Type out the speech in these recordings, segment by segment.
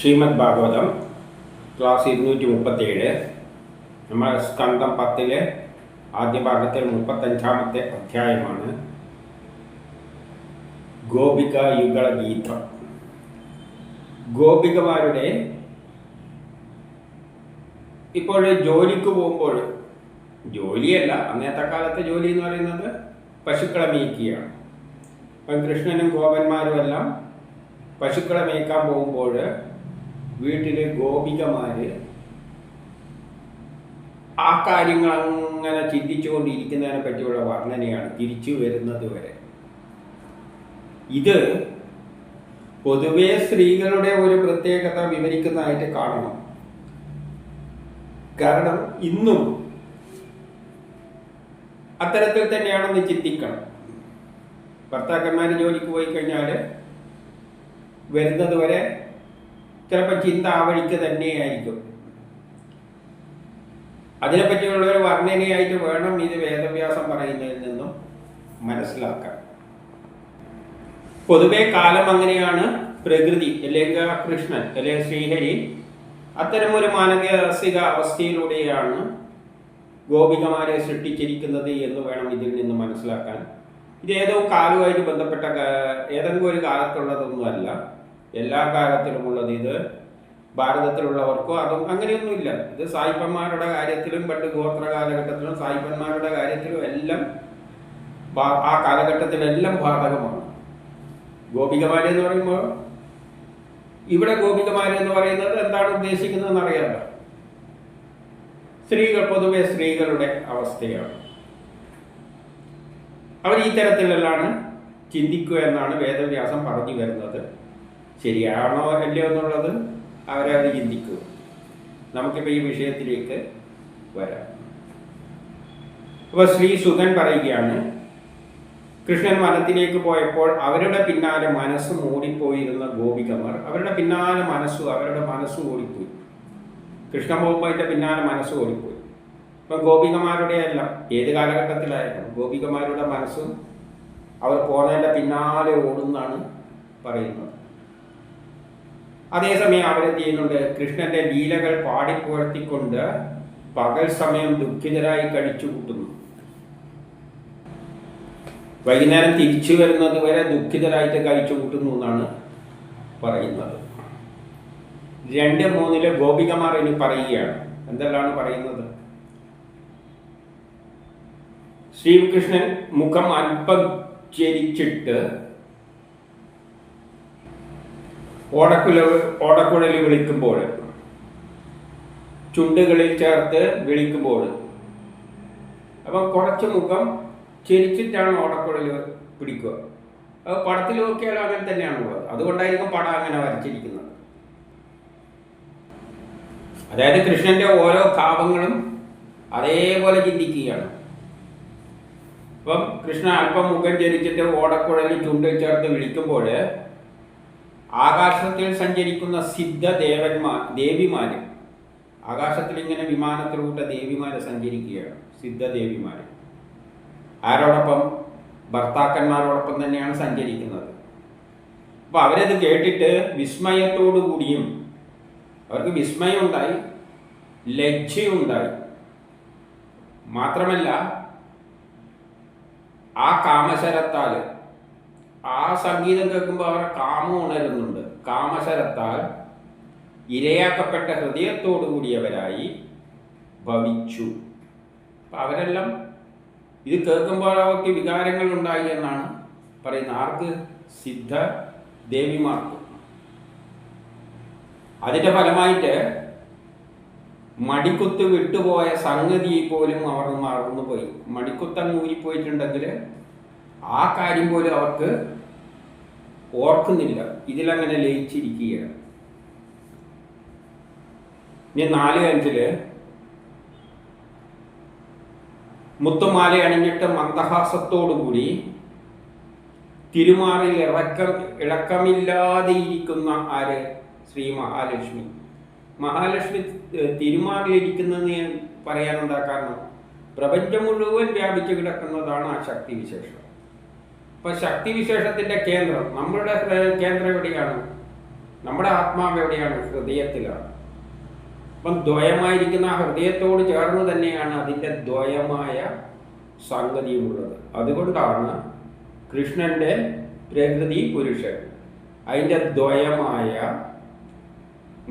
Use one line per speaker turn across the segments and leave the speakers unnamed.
Shrimad Bhagavatam class 237. നമ്മൾ സ്കന്ധം 10 ആദ്യ ഭാഗത്തിൽ 35-ാമത്തെ അധ്യായമാണ്. ഗോപിക യുഗള ഗീതം. ഗോപികമാരുടെ ഇപ്പോൾ ജോലിക്ക് പോകുമ്പോൾ, ജോലിയല്ല, അന്നത്തെ കാലത്തെ ജോലി എന്ന് പറയുന്നത് പശുക്കളെ മേയ്ക്കുകയാണ്. അപ്പം കൃഷ്ണനും ഗോപന്മാരും എല്ലാം പശുക്കളെ മേയ്ക്കാൻ പോകുമ്പോൾ വീട്ടിലെ ഗോപികമാര് ആ കാര്യങ്ങൾ അങ്ങനെ ചിന്തിച്ചുകൊണ്ടിരിക്കുന്നതിനെ പറ്റിയുള്ള വർണ്ണനയാണ് തിരിച്ചു വരുന്നത് വരെ. ഇത് പൊതുവെ സ്ത്രീകളുടെ ഒരു പ്രത്യേകത വിവരിക്കുന്നതായിട്ട് കാണണം. കാരണം ഇന്നും അത്തരത്തിൽ തന്നെയാണെന്ന് ചിന്തിക്കണം. ഭർത്താക്കന്മാർ ജോലിക്ക് പോയി കഴിഞ്ഞാൽ വരുന്നത് വരെ ചിലപ്പോൾ ചിന്ത ആ വഴിക്ക് തന്നെയായിരിക്കും. അതിനെപ്പറ്റിയുള്ള ഒരു വർണ്ണനയായിട്ട് വേണം ഇത് വേദവ്യാസം പറയുന്നതിൽ നിന്നും മനസ്സിലാക്കാൻ. പൊതുവെ കാലം അങ്ങനെയാണ്. പ്രകൃതി അല്ലെങ്കിൽ കൃഷ്ണൻ അല്ലെങ്കിൽ ശ്രീഹരി അത്തരം ഒരു മാനസിക അവസ്ഥയിലൂടെയാണ് ഗോപികമാരെ സൃഷ്ടിച്ചിരിക്കുന്നത് എന്ന് വേണം ഇതിൽ നിന്ന് മനസ്സിലാക്കാൻ. ഇത് ഏതോ കാലവുമായിട്ട് ബന്ധപ്പെട്ട ഏതെങ്കിലും ഒരു കാലത്തുള്ളതൊന്നുമല്ല, എല്ലാ കാലത്തിലുമുള്ളത്. ഇത് ഭാരതത്തിലുള്ളവർക്കോ അതും അങ്ങനെയൊന്നുമില്ല. ഇത് സായിപ്പന്മാരുടെ കാര്യത്തിലും പണ്ട് ഗോത്ര കാലഘട്ടത്തിലും സായിപ്പന്മാരുടെ കാര്യത്തിലും എല്ലാം ആ കാലഘട്ടത്തിലെല്ലാം ബാധകമാണ്. ഗോപികമാരെന്ന് പറയുമ്പോൾ ഇവിടെ ഗോപികമാരെന്ന് പറയുന്നത് എന്താണ് ഉദ്ദേശിക്കുന്നതെന്ന് അറിയാമല്ലോ. സ്ത്രീകൾ, പൊതുവെ സ്ത്രീകളുടെ അവസ്ഥയാണ്. അവർ ഈ തരത്തിലെല്ലാം ചിന്തിക്കുക എന്നാണ് വേദവ്യാസം പറഞ്ഞു വരുന്നത്. ശരിയാണോ അല്ലയോ എന്നുള്ളത് അവരവർ ചിന്തിക്കുക. നമുക്കിപ്പോൾ ഈ വിഷയത്തിലേക്ക് വരാം. അപ്പോൾ ശ്രീ സുഗൻ പറയുകയാണ്, കൃഷ്ണൻ വനത്തിലേക്ക് പോയപ്പോൾ അവരുടെ പിന്നാലെ മനസ്സ് മൂടിപ്പോയിരുന്ന ഗോപികമാർ അവരുടെ മനസ്സ് ഓടിപ്പോയി. കൃഷ്ണൻ പോകുമ്പോൾ അതിൻ്റെ പിന്നാലെ മനസ്സ് ഓടിപ്പോയി. ഇപ്പം ഗോപികമാരുടെ എല്ലാം ഏത് കാലഘട്ടത്തിലായിരുന്നു ഗോപികമാരുടെ മനസ്സും അവർ പോകുന്നതിൻ്റെ പിന്നാലെ ഓടുന്നാണ് പറയുന്നത്. അതേസമയം അവരെന്ത് ചെയ്യുന്നുണ്ട്? കൃഷ്ണന്റെ ലീലകൾ പാടിപ്പുഴത്തിക്കൊണ്ട് പകൽ സമയം ദുഃഖിതരായി കഴിച്ചു കൂട്ടുന്നു. വൈകുന്നേരം തിരിച്ചു വരുന്നത് വരെ ദുഃഖിതരായിട്ട് കഴിച്ചു കൂട്ടുന്നു എന്നാണ് പറയുന്നത്. 2:3 ഗോപികമാർ ഇനി പറയുകയാണ്. എന്തെല്ലാം പറയുന്നത്? ശ്രീകൃഷ്ണൻ മുഖം അല്പം ചെരിച്ചിട്ട് ഓടക്കുഴൽ വിളിക്കുമ്പോൾ, ചുണ്ടുകളിൽ ചേർത്ത് വിളിക്കുമ്പോൾ, അപ്പം കുറച്ച് മുഖം ചെരിച്ചിട്ടാണ് ഓടക്കുഴൽ പിടിക്കുക. അത് പടത്തിൽ നോക്കിയാലും അങ്ങനെ തന്നെയാണുള്ളത്. അതുകൊണ്ടായിരിക്കും പടം അങ്ങനെ വരച്ചിരിക്കുന്നത്. അതായത് കൃഷ്ണന്റെ ഓരോ ഭാവങ്ങളും അതേപോലെ ചിന്തിക്കുകയാണ്. അപ്പം കൃഷ്ണൻ അല്പം മുഖം ചരിച്ചിട്ട് ഓടക്കുഴൽ ചുണ്ടിൽ ചേർത്ത് വിളിക്കുമ്പോൾ ആകാശത്തിൽ സഞ്ചരിക്കുന്ന ദേവിമാര്, ആകാശത്തിൽ ഇങ്ങനെ വിമാനത്തിലൂടെ ദേവിമാര് സഞ്ചരിക്കുകയാണ്. സിദ്ധദേവിമാര് ആരോടൊപ്പം? ഭർത്താക്കന്മാരോടൊപ്പം തന്നെയാണ് സഞ്ചരിക്കുന്നത്. അപ്പൊ അവരത് കേട്ടിട്ട് വിസ്മയത്തോടു കൂടിയും, അവർക്ക് വിസ്മയം ഉണ്ടായി, ലജ്ജയുണ്ടായി. മാത്രമല്ല ആ കാമശരത്താൽ, ആ സംഗീതം കേൾക്കുമ്പോൾ അവരുടെ കാമം ഉണരുന്നുണ്ട്. കാമശരത്താൽ ഇരയാക്കപ്പെട്ട ഹൃദയത്തോടു കൂടിയവരായി ഭവിച്ചു. അപ്പം അവരെല്ലാം ഇത് കേൾക്കുമ്പോൾ അവർക്ക് വികാരങ്ങൾ ഉണ്ടായി എന്നാണ് പറയുന്നത്. ആർക്ക്? സിദ്ധ ദേവിമാർക്ക്. അതിൻ്റെ ഫലമായിട്ട് മടിക്കുത്ത് വിട്ടുപോയ സംഗതി പോലും അവർ മറന്നുപോയി. മടിക്കുത്തങ്ങ് ഊരിപ്പോയിട്ടുണ്ടെങ്കിൽ ആ കാര്യം പോലും അവർക്ക് ഓർക്കുന്നില്ല. ഇതിലങ്ങനെ ലയിച്ചിരിക്കുകയാണ്. ഇനി 4:5 മുത്തുമാല അണിഞ്ഞിട്ട് മന്ദഹാസത്തോടുകൂടി തിരുമാറിൽ ഇളക്കമില്ലാതെ ഇരിക്കുന്ന ആര്? ശ്രീ മഹാലക്ഷ്മി. മഹാലക്ഷ്മി തിരുമാറിലിരിക്കുന്നതെന്ന് പറയാൻ എന്താ കാരണം? പ്രപഞ്ചം മുഴുവൻ വ്യാപിച്ചു കിടക്കുന്നതാണ് ആ ശക്തിവിശേഷം. അപ്പൊ ശക്തിവിശേഷത്തിന്റെ കേന്ദ്രം, നമ്മളുടെ കേന്ദ്രം എവിടെയാണ്? നമ്മുടെ ആത്മാവ് എവിടെയാണ്? ഹൃദയത്തിലാണ്. അപ്പം ദ്വയമായിരിക്കുന്ന ആ ഹൃദയത്തോട് ചേർന്ന് തന്നെയാണ് അതിൻ്റെ ദ്വയമായ സംഗതിയുമുള്ളത്. അതുകൊണ്ടാണ് കൃഷ്ണൻ്റെ പ്രകൃതി പുരുഷൻ, അതിൻ്റെ ദ്വയമായ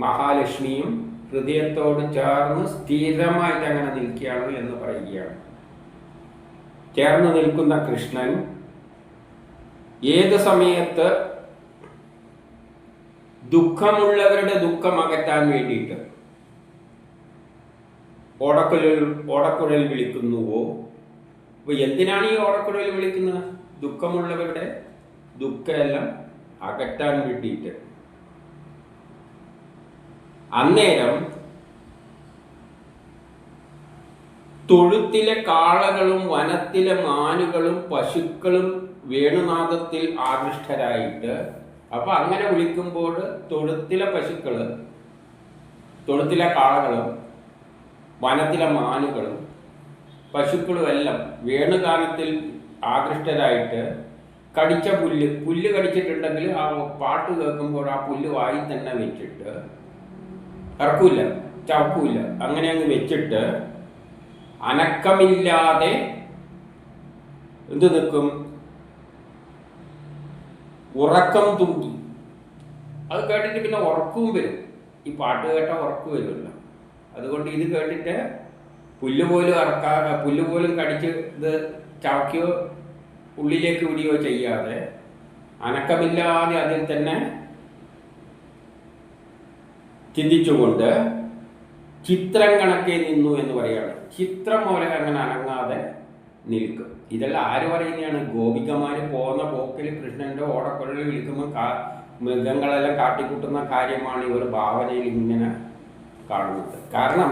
മഹാലക്ഷ്മിയും ഹൃദയത്തോട് ചേർന്ന് സ്ഥിരമായിട്ട് അങ്ങനെ നിൽക്കുകയാണ് എന്ന് പറയുകയാണ്. ചേർന്ന് നിൽക്കുന്ന കൃഷ്ണൻ ഏത് സമയത്ത് ദുഃഖമുള്ളവരുടെ ദുഃഖം അകറ്റാൻ വേണ്ടിയിട്ട് ഓടക്കുഴൽ വിളിക്കുന്നുവോ? അപ്പോൾ എന്തിനാണ് ഈ ഓടക്കുഴൽ വിളിക്കുന്നത്? ദുഃഖമുള്ളവരുടെ ദുഃഖമെല്ലാം അകറ്റാൻ വേണ്ടിയിട്ട്. അന്നേരം തൊഴുത്തിലെ കാളകളും വനത്തിലെ മാനുകളും പശുക്കളും വേണുനാദത്തിൽ ആകൃഷ്ടരായിട്ട്, അപ്പൊ അങ്ങനെ വിളിക്കുമ്പോൾ തൊഴുത്തിലെ പശുക്കള്, തൊഴുത്തിലെ കാളകളും വനത്തിലെ മാനുകളും പശുക്കളും എല്ലാം വേണുഗാനത്തിൽ ആകൃഷ്ടരായിട്ട് കടിച്ച പുല്ല് കടിച്ചിട്ടുണ്ടെങ്കിൽ ആ പാട്ട് കേൾക്കുമ്പോൾ ആ പുല്ല് വായി തന്നെ വെച്ചിട്ട് ഇറക്കൂല, ചവക്കൂല, അങ്ങനെ അങ്ങ് വെച്ചിട്ട് അനക്കമില്ലാതെ എന്ത് നിൽക്കും? ഉറക്കം തൂക്കി. അത് കേട്ടിട്ട് പിന്നെ ഉറക്കവും വരും. ഈ പാട്ട് കേട്ടാൽ ഉറക്കം വരുമല്ലോ. അതുകൊണ്ട് ഇത് കേട്ടിട്ട് പുല്ല് പോലും കടിച്ച് ഇത് ചവയ്ക്കോ ഉള്ളിലേക്ക് വിടുകയോ ചെയ്യാതെ അനക്കമില്ലാതെ അതിൽ തന്നെ ചിന്തിച്ചുകൊണ്ട് ചിത്രം കണക്കെ നിന്നു എന്ന് പറയുകയാണ്. ചിത്രം പോലെ അങ്ങനെ അനങ്ങാതെ നിൽക്കും. ഇതെല്ലാം ആര് പറയുന്നതാണ്? ഗോപികമാര് പോകുന്ന പോക്കിൽ കൃഷ്ണന്റെ ഓടക്കുഴൽ വിളിക്കുമ്പോൾ മൃഗങ്ങളെല്ലാം കാട്ടിക്കൂട്ടുന്ന കാര്യമാണ് ഇവർ ഭാവനയിൽ ഇങ്ങനെ കാണുന്നത്. കാരണം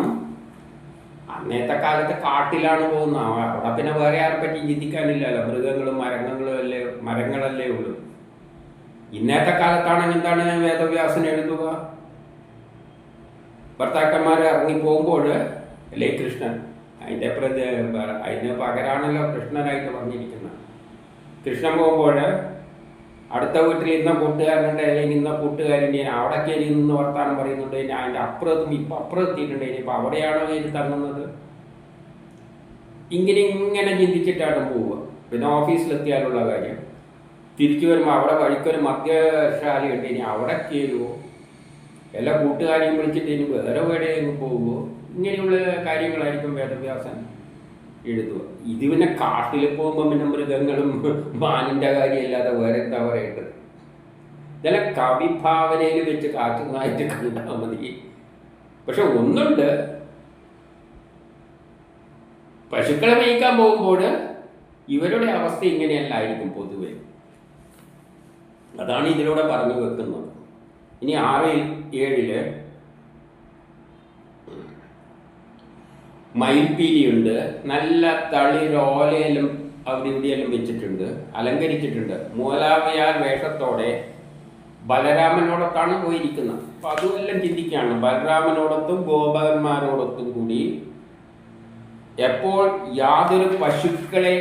അന്നത്തെ കാലത്ത് കാട്ടിലാണ് പോകുന്നത്. അവിടെ പിന്നെ വേറെ ആരെ പറ്റി ചിന്തിക്കാനില്ലല്ലോ. മൃഗങ്ങളും മരങ്ങളല്ലേ ഉള്ളൂ. ഇന്നത്തെ കാലത്താണെങ്കിൽ എന്താണ് വേദവ്യാസൻ എഴുതുക? ഭർത്താക്കന്മാർ ഇറങ്ങി പോകുമ്പോൾ അല്ലേ കൃഷ്ണൻ, അതിന് പകരാണല്ലോ കൃഷ്ണനായിട്ട് പറഞ്ഞിരിക്കുന്നത്. കൃഷ്ണൻ പോകുമ്പോൾ അടുത്ത വീട്ടിൽ ഇന്ന കൂട്ടുകാരനുണ്ട്, അല്ലെങ്കിൽ ഇന്ന കൂട്ടുകാരൻ്റെ അവിടെ കയറി നിന്ന് വർത്താനം പറയുന്നുണ്ട്. ഞാൻ അതിൻ്റെ അപ്പുറത്തും ഇപ്പം അപ്പുറത്തെത്തിയിട്ടുണ്ട്. ഇനിയിപ്പോൾ അവിടെയാണോ കയറി തങ്ങുന്നത്? ഇങ്ങനെ ചിന്തിച്ചിട്ടാണ് പോവുക. പിന്നെ ഓഫീസിലെത്തിയാലുള്ള കാര്യം. തിരിച്ചു വരുമ്പോൾ അവിടെ വഴിക്കൊരു മദ്യശാലയുണ്ട്, ഇനി അവിടെ കയറുമോ? എല്ലാ കൂട്ടുകാരെയും വിളിച്ചിട്ട് ഇനി വേറെ എവിടെയെങ്കിലും പോകുമോ? ഇങ്ങനെയുള്ള കാര്യങ്ങളായിരിക്കും വേദവ്യാസൻ എഴുതുക. ഇത് പിന്നെ കാട്ടിൽ പോകുമ്പോൾ പിന്നെ മൃഗങ്ങളും മാനിൻ്റെ കാര്യമല്ലാതെ വേറെ എന്താ പറയേണ്ടത്? ഇതെല്ലാം കവിഭാവനയിൽ വെച്ച് കാട്ടുന്നതായിട്ട് കണ്ടാൽ മതി. പക്ഷെ ഒന്നുണ്ട്, പശുക്കളെ മേയ്ക്കാൻ പോകുമ്പോൾ ഇവരുടെ അവസ്ഥ ഇങ്ങനെയല്ലായിരിക്കും പൊതുവെ. അതാണ് ഇതിലൂടെ പറഞ്ഞു വെക്കുന്നത്. ഇനി 6-7 മയിൽപ്പീലിയുണ്ട്. നല്ല തളിരോലയെല്ലാം അവിടെ ഇവിടെയെല്ലാം വെച്ചിട്ടുണ്ട്, അലങ്കരിച്ചിട്ടുണ്ട്. മൂലാവയാൽ വേഷത്തോടെ ബലരാമനോടൊത്താണ് പോയിരിക്കുന്നത്. അപ്പം അതുമെല്ലാം ചിന്തിക്കുകയാണ്. ബലരാമനോടൊത്തും ഗോപകന്മാരോടൊത്തും കൂടി എപ്പോൾ യാതൊരു പശുക്കളെ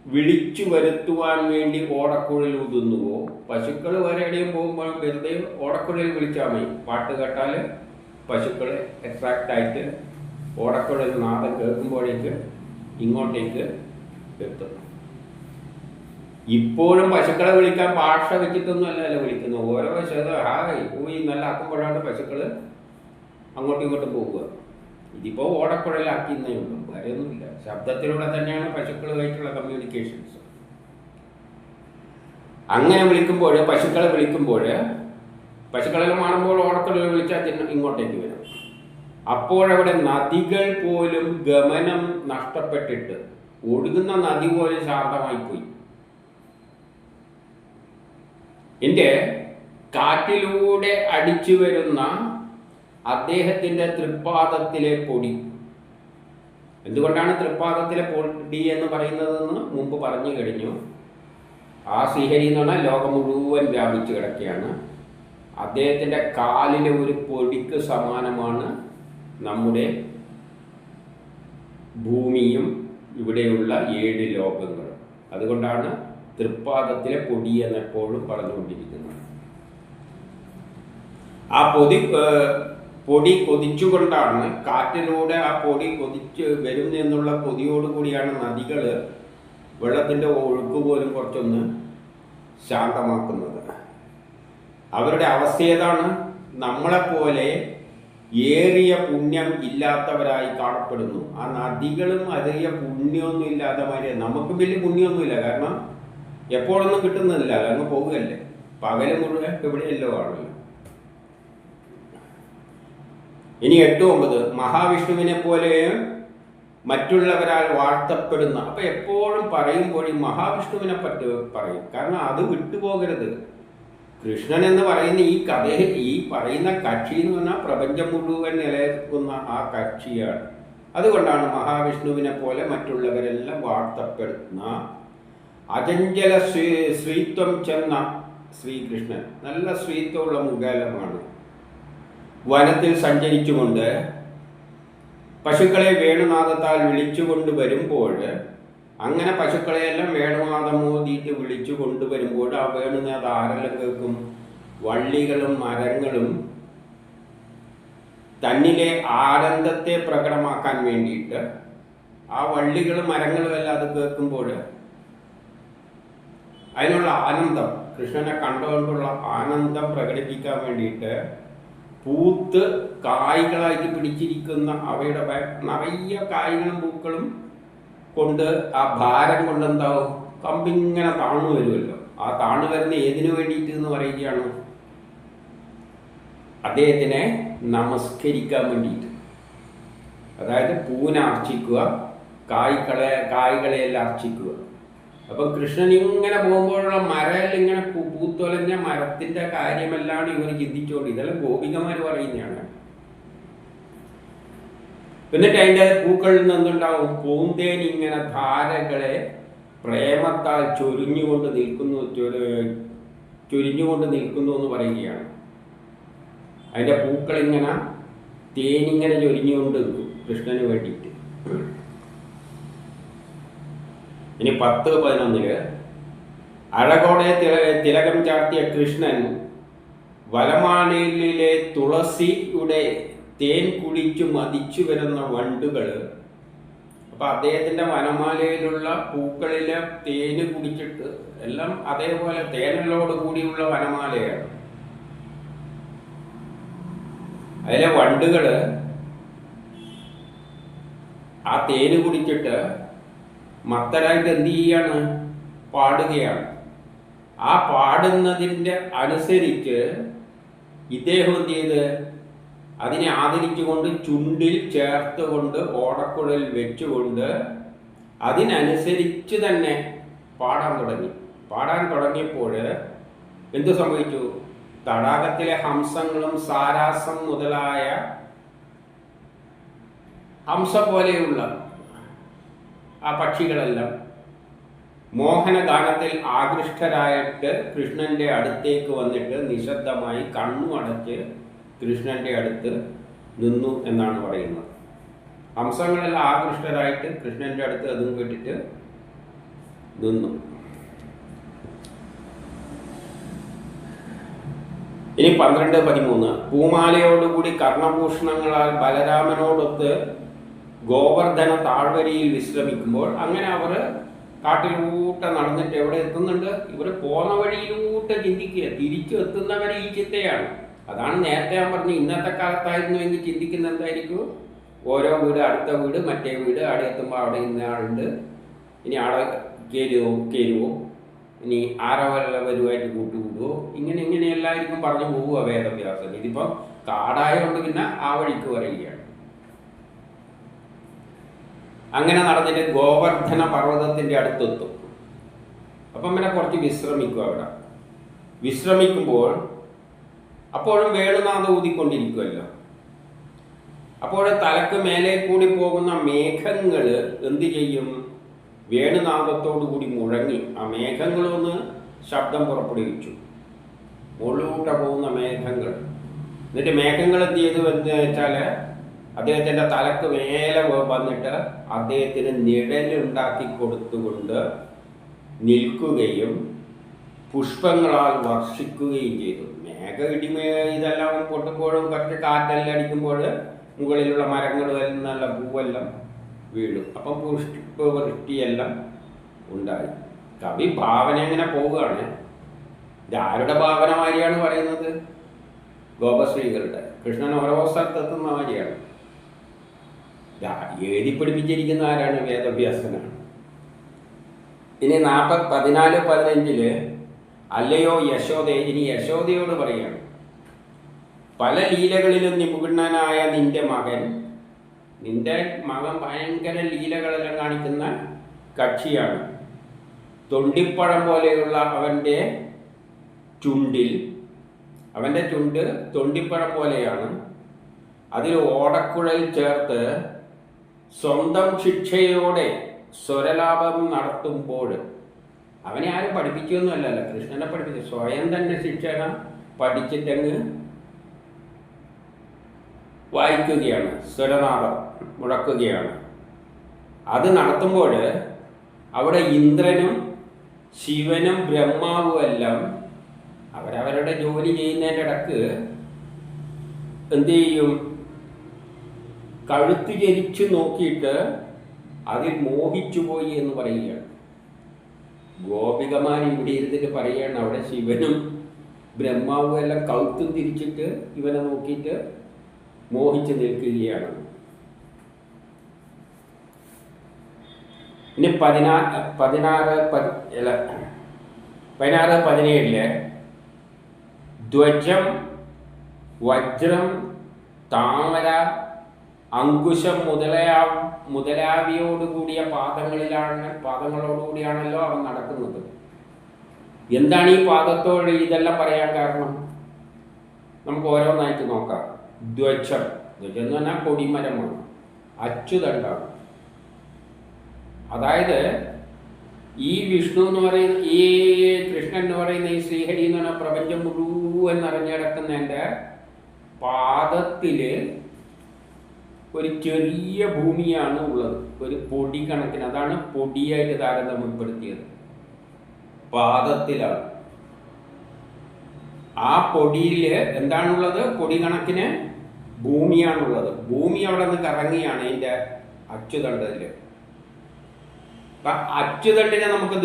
വിളിച്ചു വരുത്തുവാൻ വേണ്ടി ഓടക്കുഴൽ ഊതുന്നുവോ, പശുക്കൾ വേറെ എവിടെയും പോകുമ്പോൾ വെറുതെ ഓടക്കുഴൽ വിളിച്ചാൽ മതി. പാട്ട് കേട്ടാൽ പശുക്കളെ അട്രാക്റ്റായിട്ട് ഓടക്കുഴൽ നാദം കേൾക്കുമ്പോഴേക്ക് ഇങ്ങോട്ടേക്ക് എത്തും. ഇപ്പോഴും പശുക്കളെ വിളിക്കാൻ ഭാഷ വെച്ചിട്ടൊന്നും അല്ലല്ലോ വിളിക്കുന്നത്. ഓരോ ഹായ് പോയി നല്ല ആക്കുമ്പോഴാണ് പശുക്കൾ അങ്ങോട്ടും ഇങ്ങോട്ടും പോവുക. ഇതിപ്പോൾ ഓടക്കുഴലാക്കുന്നേ ഉള്ളൂ, വേറെയൊന്നുമില്ല. ശബ്ദത്തിലൂടെ തന്നെയാണ് പശുക്കളുമായിട്ടുള്ള കമ്മ്യൂണിക്കേഷൻസ്. അങ്ങനെ വിളിക്കുമ്പോൾ, പശുക്കളെ വിളിക്കുമ്പോൾ, പശുക്കളെല്ലാം മാറുമ്പോൾ ഓടക്കുഴൽ വിളിച്ചാൽ ഇങ്ങോട്ടേക്ക് വരും. അപ്പോഴവിടെ നദികൾ പോലും ഗമനം നഷ്ടപ്പെട്ടിട്ട് ഒഴുകുന്ന നദി പോലെ ശാന്തമായിപ്പോയി. എൻ്റെ കാറ്റിലൂടെ അടിച്ചു വരുന്ന അദ്ദേഹത്തിൻ്റെ തൃപ്പാദത്തിലെ പൊടി. എന്തുകൊണ്ടാണ് തൃപ്പാദത്തിലെ പൊടി എന്ന് പറയുന്നതെന്ന് മുമ്പ് പറഞ്ഞു കഴിഞ്ഞു. ആ ശ്രീഹരി എന്ന് പറഞ്ഞാൽ ലോകം മുഴുവൻ വ്യാപിച്ചു കിടക്കുകയാണ്. അദ്ദേഹത്തിൻ്റെ കാലിലെ ഒരു പൊടിക്ക് സമാനമാണ് നമ്മുടെ ഭൂമിയും ഇവിടെയുള്ള 7 ലോകങ്ങളും. അതുകൊണ്ടാണ് തൃപ്പാദത്തിലെ പൊടി എന്നെപ്പോഴും പറഞ്ഞുകൊണ്ടിരിക്കുന്നത്. ആ പൊടി കൊതിച്ചുകൊണ്ടാണ്, കാറ്റിലൂടെ ആ പൊടി കൊതിച്ച് വരും എന്നുള്ള കൊതിയോടുകൂടിയാണ് നദികൾ വെള്ളത്തിൻ്റെ ഒഴുക്ക് പോലും കുറച്ചൊന്ന് ശാന്തമാക്കുന്നത്. അവരുടെ അവസ്ഥ ഏതാണ്? നമ്മളെപ്പോലെ ഏറിയ പുണ്യം ഇല്ലാത്തവരായി കാണപ്പെടുന്നു. ആ നദികളും അതേ പുണ്യമൊന്നും ഇല്ലാത്ത മാതിരി. നമുക്കും വലിയ പുണ്യമൊന്നുമില്ല, കാരണം എപ്പോഴൊന്നും കിട്ടുന്നില്ല, അങ്ങ് പോകുകയല്ലേ, പകല് മുഴുവൻ എവിടെയല്ലോ ആണല്ലോ. ഇനി 8-9 മഹാവിഷ്ണുവിനെ പോലെ മറ്റുള്ളവരാൽ വാഴ്ത്തപ്പെടുന്ന. അപ്പൊ എപ്പോഴും പറയുമ്പോഴും മഹാവിഷ്ണുവിനെ പറ്റി പറയും, കാരണം അത് വിട്ടുപോകരുത്. കൃഷ്ണൻ എന്ന് പറയുന്ന ഈ പറയുന്ന കക്ഷി എന്ന് പറഞ്ഞാൽ പ്രപഞ്ചം മുഴുവൻ നിലനിൽക്കുന്ന ആ കക്ഷിയാണ്. അതുകൊണ്ടാണ് മഹാവിഷ്ണുവിനെ പോലെ മറ്റുള്ളവരെല്ലാം വാഴ്ത്തപ്പെടുന്ന അചഞ്ചല ശ്രീത്വം ചെന്ന ശ്രീകൃഷ്ണൻ. നല്ല ശ്രീത്വമുള്ള മുഖാലമാണ്. വനത്തിൽ സഞ്ചരിച്ചുകൊണ്ട് പശുക്കളെ വേണുനാദത്താൽ വിളിച്ചുകൊണ്ട് വരുമ്പോൾ, അങ്ങനെ പശുക്കളെയെല്ലാം വേണുനാദം മോദിയിട്ട് വിളിച്ചു കൊണ്ടുവരുമ്പോൾ ആ വേണുനാഥ ആരെല്ലാം കേൾക്കും? വള്ളികളും മരങ്ങളും തന്നിലെ ആനന്ദത്തെ പ്രകടമാക്കാൻ വേണ്ടിയിട്ട് ആ വള്ളികളും മരങ്ങളും എല്ലാം അത് കേൾക്കുമ്പോൾ അതിനുള്ള ആനന്ദം, കൃഷ്ണനെ കണ്ടുകൊണ്ടുള്ള ആനന്ദം പ്രകടിപ്പിക്കാൻ വേണ്ടിയിട്ട് പൂത്ത് കായ്കളായിട്ട് പിടിച്ചിരിക്കുന്ന അവയുടെ നിറയെ കായ്കളും പൂക്കളും കൊണ്ട് ആ ഭാരം കൊണ്ട് എന്താവും? കമ്പിങ്ങനെ താണു വരുമല്ലോ. ആ താണു വരുന്ന ഏതിനു വേണ്ടിയിട്ട് എന്ന് പറയുകയാണ്? അദ്ദേഹത്തിനെ നമസ്കരിക്കാൻ വേണ്ടിയിട്ട്. അതായത് പൂവിനെ അർച്ചിക്കുക, കായ്കളെയെല്ലാം അർച്ചിക്കുക. അപ്പം കൃഷ്ണൻ ഇങ്ങനെ പോകുമ്പോഴുള്ള മരയിൽ ഇങ്ങനെ പൂത്തൊലഞ്ഞ മരത്തിന്റെ കാര്യമെല്ലാം ഇവർ ചിന്തിച്ചോണ്ട്. ഇതെല്ലാം ഗോപികമാർ പറയുന്നതാണ്. എന്നിട്ട് അതിൻ്റെ പൂക്കളിൽ നിന്നുണ്ടാവും പൂന്തേൻ ഇങ്ങനെ ധാരകളെ പ്രേമത്താൽ ചൊരിഞ്ഞുകൊണ്ട് നിൽക്കുന്നു എന്ന് പറയുകയാണ്. അതിൻ്റെ പൂക്കളിങ്ങനെ തേനിങ്ങനെ ചൊരിഞ്ഞുകൊണ്ട് നിൽക്കും കൃഷ്ണന് വേണ്ടിയിട്ട്. ഇനി 10-11 അഴകോടെ തിലകം ചാർത്തിയ കൃഷ്ണൻ വലമാലയിലെ തുളസിയുടെ തേൻ കുടിച്ചു മതിച്ചു വരുന്ന വണ്ടുകൾ. അപ്പൊ അദ്ദേഹത്തിന്റെ വനമാലയിലുള്ള പൂക്കളിലെ തേന് കുടിച്ചിട്ട് എല്ലാം അതേപോലെ തേനലോട് കൂടിയുള്ള വനമാലയാണ്. അതിലെ വണ്ടുകള് ആ തേന് കുടിച്ചിട്ട് മത്തരായിട്ട് എന്ത് ചെയ്യാണ്? പാടുകയാണ്. ആ പാടുന്നതിൻ്റെ അനുസരിച്ച് ഇദ്ദേഹം എന്ത് ചെയ്ത് അതിനെ ആദരിച്ചുകൊണ്ട് ചുണ്ടിൽ ചേർത്തുകൊണ്ട് ഓടക്കുഴൽ വെച്ചുകൊണ്ട് അതിനനുസരിച്ച് തന്നെ പാടാൻ തുടങ്ങിയപ്പോൾ എന്തു സംഭവിച്ചു? തടാകത്തിലെ ഹംസങ്ങളും സാരാസം മുതലായ ഹംസ പോലെയുള്ള ആ പക്ഷികളെല്ലാം മോഹനഗാനത്തിൽ ആകൃഷ്ടരായിട്ട് കൃഷ്ണന്റെ അടുത്തേക്ക് വന്നിട്ട് നിശബ്ദമായി കണ്ണു അടച്ച് കൃഷ്ണന്റെ അടുത്ത് നിന്നു എന്നാണ് പറയുന്നത്. ഹംസങ്ങളെല്ലാം ആകൃഷ്ടരായിട്ട് കൃഷ്ണന്റെ അടുത്ത് അതും കേട്ടിട്ട് നിന്നു. ഇനി 12-13 പൂമാലയോടുകൂടി കർണഭൂഷണങ്ങളാൽ ബലരാമനോടൊത്ത് ഗോവർദ്ധന താഴ്വരയിൽ വിശ്രമിക്കുമ്പോൾ, അങ്ങനെ അവർ കാട്ടിലൂട്ട് നടന്നിട്ട് എവിടെ എത്തുന്നുണ്ട്? ഇവർ പോന്ന വഴിയിലൂട്ട് ചിന്തിക്കുക, തിരിച്ചു എത്തുന്നവരെ ഈ ചിന്തയാണ്. അതാണ് നേരത്തെ ഞാൻ പറഞ്ഞു, ഇന്നത്തെ കാലത്തായിരുന്നുവെങ്കിൽ ചിന്തിക്കുന്ന എന്തായിരിക്കും? ഓരോ വീട്, അടുത്ത വീട്, മറ്റേ വീട്, അവിടെ എത്തുമ്പോൾ അവിടെ ഇന്ന ആളുണ്ട്, ഇനി ആളെ കയറുമോ, ഇനി ആരവരുമായിട്ട് കൂട്ടുകൂടുമോ, ഇങ്ങനെ എല്ലാവർക്കും പറഞ്ഞു പോവുക വേദവ്യാസം. ഇതിപ്പം കാടായതുകൊണ്ട് പിന്നെ ആ വഴിക്ക് പറയുകയാണ്. അങ്ങനെ നടന്നിട്ട് ഗോവർദ്ധന പർവ്വതത്തിൻ്റെ അടുത്തെത്തും. അപ്പം പിന്നെ കുറച്ച് വിശ്രമിക്കും. അവിടെ വിശ്രമിക്കുമ്പോൾ അപ്പോഴും വേണുനാഥം ഊതിക്കൊണ്ടിരിക്കുമല്ലോ. അപ്പോൾ തലക്ക് മേലെ കൂടി പോകുന്ന മേഘങ്ങൾ എന്ത് ചെയ്യും? വേണുനാഥത്തോടു കൂടി മുഴങ്ങി ആ മേഘങ്ങളൊന്ന് ശബ്ദം പുറപ്പെടുവിച്ചു. മുകളിലൂട്ട പോകുന്ന മേഘങ്ങൾ. എന്നിട്ട് മേഘങ്ങൾ എന്ത് ചെയ്തു എന്ന് വെച്ചാൽ അദ്ദേഹത്തിൻ്റെ തലക്ക് മേലെ വന്നിട്ട് അദ്ദേഹത്തിന് നിഴലുണ്ടാക്കി കൊടുത്തുകൊണ്ട് നിൽക്കുകയും പുഷ്പങ്ങളാൽ വർഷിക്കുകയും ചെയ്തു. ഇടിമേ ഇതെല്ലാം പൊട്ടുമ്പോഴും കുറച്ച് കാറ്റെല്ലാം അടിക്കുമ്പോൾ മുകളിലുള്ള മരങ്ങളും നല്ല പൂവെല്ലാം വീഴും. അപ്പം വൃഷ്ടിയെല്ലാം ഉണ്ടായി. കവി ഭാവന എങ്ങനെ പോവുകയാണ്. ആരുടെ ഭാവന മാതിരിയാണ് പറയുന്നത്? ഗോപശ്രീകളുടെ. കൃഷ്ണൻ ഓരോ സ്ഥലത്തെത്തുന്ന മാതിരിയാണ്. എഴുതി പഠിപ്പിച്ചിരിക്കുന്ന ആരാണ്? വേദവ്യാസനാണ്. ഇനി 14-15 അല്ലയോ യശോദേ, ഇനി യശോദയോട് പറയാണ്, പല ലീലകളിലും നിപുണനായ നിന്റെ മകൻ ഭയങ്കര ലീലകളെല്ലാം കാണിക്കുന്ന കക്ഷിയാണ്. തൊണ്ടിപ്പഴം പോലെയുള്ള അവൻ്റെ ചുണ്ട് തൊണ്ടിപ്പഴം പോലെയാണ്. അതിൽ ഓടക്കുഴൽ ചേർത്ത് സ്വന്തം ശിക്ഷയോടെ സ്വരലാപം നടത്തുമ്പോൾ അവനെ ആരും പഠിപ്പിക്കുകയൊന്നുമല്ലല്ലോ, കൃഷ്ണനെ പഠിപ്പിച്ചു. സ്വയം തന്നെ ശിക്ഷണ പഠിച്ചിട്ടങ്ങ് വായിക്കുകയാണ്, സ്വരനാദം മുഴക്കുകയാണ്. അത് നടത്തുമ്പോൾ അവിടെ ഇന്ദ്രനും ശിവനും ബ്രഹ്മാവും എല്ലാം അവരവരുടെ ജോലി ചെയ്യുന്നതിൻ്റെ ഇടക്ക് എന്ത് ചെയ്യും? കഴുത്ത് ചരിച്ചു നോക്കിയിട്ട് അതിൽ മോഹിച്ചുപോയി എന്ന് പറയുകയാണ്. ഗോപികമാർ ഇവിടെ ഇരുന്നിട്ട് പറയുകയാണ്, അവിടെ ശിവനും ബ്രഹ്മാവും എല്ലാം കൗത്തും തിരിച്ചിട്ട് ഇവനെ നോക്കിയിട്ട് മോഹിച്ചു നിൽക്കുകയാണ്. ഇനി 16-17 ധ്വജം, വജ്രം, താമര, അങ്കുശം മുതലാവിയോടുകൂടിയ പാദങ്ങളോടുകൂടിയാണല്ലോ അവൻ നടക്കുന്നത്. എന്താണ് ഈ പാദത്തോട് ഇതെല്ലാം പറയാൻ കാരണം? നമുക്ക് ഓരോന്നായിട്ട് നോക്കാം. ധ്വജം എന്ന് പറഞ്ഞാൽ കൊടിമരമാണ്, അച്യുതണ്ടാണ്. അതായത് ഈ വിഷ്ണു എന്ന് പറയുന്ന, ഈ കൃഷ്ണൻ എന്ന് പറയുന്ന, ഈ ശ്രീഹരി എന്ന് പറഞ്ഞ പ്രപഞ്ചം മുഴുവൻ നിറഞ്ഞിടക്കുന്നതിൻ്റെ പാദത്തില് ഒരു ചെറിയ ഭൂമിയാണ് ഉള്ളത്, ഒരു പൊടി കണക്കിന്. അതാണ് പൊടിയായിട്ട് താരതമ്യപ്പെടുത്തിയത്. പാദത്തിലാണ്. ആ പൊടിയിൽ എന്താണുള്ളത്? പൊടി കണക്കിന് ഭൂമിയാണുള്ളത്. ഭൂമി അവിടെ നിന്ന് കറങ്ങിയാണ് ഇതിൻ്റെ അച്ചുതണ്ടതിൽ. അപ്പം അച്ചുതണ്ടിനെ നമുക്ക്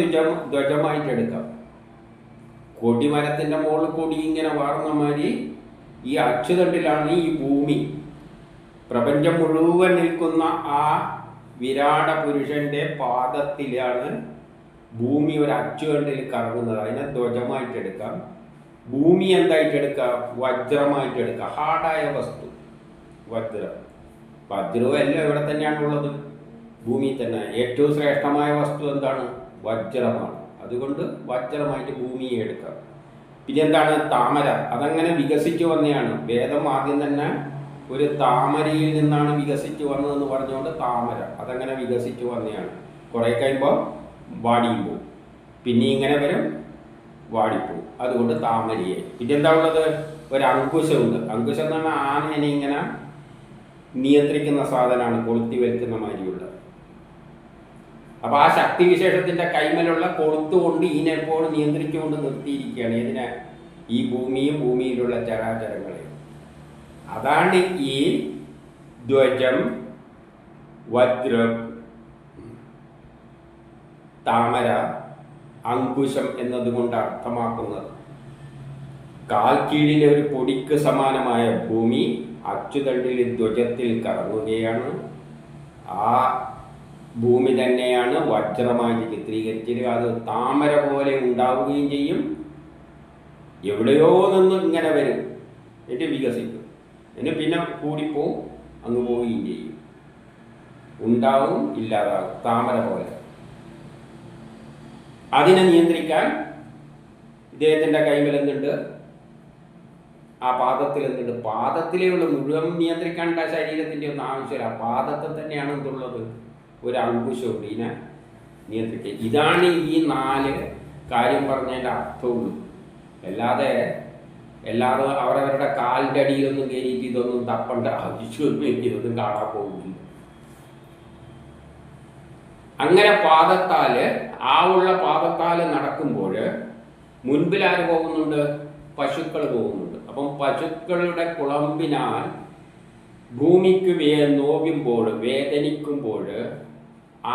ധ്വജമായിട്ട് എടുക്കാം. കൊടിമരത്തിൻ്റെ മുകളിൽ കൊടി ഇങ്ങനെ വാർന്ന മാതിരി ഈ അച്ചുതണ്ടിലാണ് ഈ ഭൂമി. പ്രപഞ്ചം മുഴുവൻ നിൽക്കുന്ന ആ വിരാട പുരുഷന്റെ പാദത്തിലാണ് ഭൂമി ഒരു അച്ചുതണ്ടിൽ കറങ്ങുന്നത്. അതിനെ ധ്വജമായിട്ടെടുക്കാം. ഭൂമി എന്തായിട്ടെടുക്കാം? വജ്രമായിട്ടെടുക്കാം. ഹാർഡായ വസ്തു വജ്രം. വജ്രവും എല്ലാം ഇവിടെ തന്നെയാണുള്ളത്, ഭൂമി തന്നെ. ഏറ്റവും ശ്രേഷ്ഠമായ വസ്തു എന്താണ്? വജ്രമാണ്. അതുകൊണ്ട് വജ്രമായിട്ട് ഭൂമിയെ എടുക്കാം. പിന്നെ എന്താണ്? താമര. അതങ്ങനെ വികസിച്ചു വന്നതാണ്. വേദം ആദ്യം തന്നെ ഒരു താമരയിൽ നിന്നാണ് വികസിച്ചു വന്നതെന്ന് പറഞ്ഞുകൊണ്ട് താമര അതങ്ങനെ വികസിച്ചു വന്നതാണ്. കുറേ കഴിയുമ്പോൾ വാടിയും പോവും, പിന്നെ ഇങ്ങനെ വരും, വാടിപ്പോവും. അതുകൊണ്ട് താമരയെ. പിന്നെ എന്താ ഉള്ളത്? ഒരു അങ്കുശമുണ്ട്. അങ്കുശം എന്ന് പറഞ്ഞാൽ ആനേനെ ഇങ്ങനെ നിയന്ത്രിക്കുന്ന സാധനമാണ്, കൊളുത്തി വലിക്കുന്ന മാതിരിയുള്ള. അപ്പോൾ ആ ശക്തിവിശേഷത്തിൻ്റെ കൈമലുള്ള കൊളുത്തുകൊണ്ട് ഇതിനെപ്പോഴും നിയന്ത്രിച്ചുകൊണ്ട് നിർത്തിയിരിക്കുകയാണ്. ഇതിനെ, ഈ ഭൂമിയും ഭൂമിയിലുള്ള ചരാചരങ്ങളെ. അതാണ് ഈ ധ്വജം, വജ്രം, താമര, അങ്കുശം എന്നതുകൊണ്ട് അർത്ഥമാക്കുന്നത്. കാൽക്കീഴിലെ ഒരു പൊടിക്ക് സമാനമായ ഭൂമി അച്ചുതണ്ടിൽ ധ്വജത്തിൽ കറങ്ങുകയാണ്. ആ ഭൂമി തന്നെയാണ് വജ്രമായിട്ട് ചിത്രീകരിച്ചത്. അത് താമര പോലെ ഉണ്ടാവുകയും ചെയ്യും. എവിടെയോ നിന്ന് ഇങ്ങനെ വരും, എന്നിട്ട് വികസിക്കും, എന്നിട്ട് പിന്നെ കൂടിപ്പോവും, അങ്ങ് പോവുകയും ചെയ്യും. ഉണ്ടാവും, ഇല്ലാതാവും, താമര പോലെ. അതിനെ നിയന്ത്രിക്കാൻ ഇദ്ദേഹത്തിൻ്റെ കൈമൽ എന്തുണ്ട്? ആ പാദത്തിൽ എന്തുണ്ട്? പാദത്തിലുള്ള മുഴുവൻ നിയന്ത്രിക്കാൻ ശരീരത്തിൻ്റെ ഒന്നും ആവശ്യമില്ല. പാദത്തിൽ തന്നെയാണ് എന്തുള്ളത്? ഒരു അങ്കുശമുണ്ട്, ഇതിനെ നിയന്ത്രിക്കുക. ഇതാണ് ഈ 4 കാര്യം പറഞ്ഞതിൻ്റെ അർത്ഥമുള്ളൂ. അല്ലാതെ അവരവരുടെ കാലിൻ്റെ അടിയിലൊന്നും കയറിയിട്ട് ഇതൊന്നും തപ്പണ്ട ആവശ്യമൊന്നും ഇതൊന്നും കാണാൻ പോകുന്നില്ല. അങ്ങനെ ഉള്ള പാദത്താൽ നടക്കുമ്പോൾ മുൻപിൽ ആര് പോകുന്നുണ്ട്? പശുക്കൾ പോകുന്നുണ്ട്. അപ്പം പശുക്കളുടെ കുളമ്പിനാൽ ഭൂമിക്ക് നോവുമ്പോൾ, വേദനിക്കുമ്പോൾ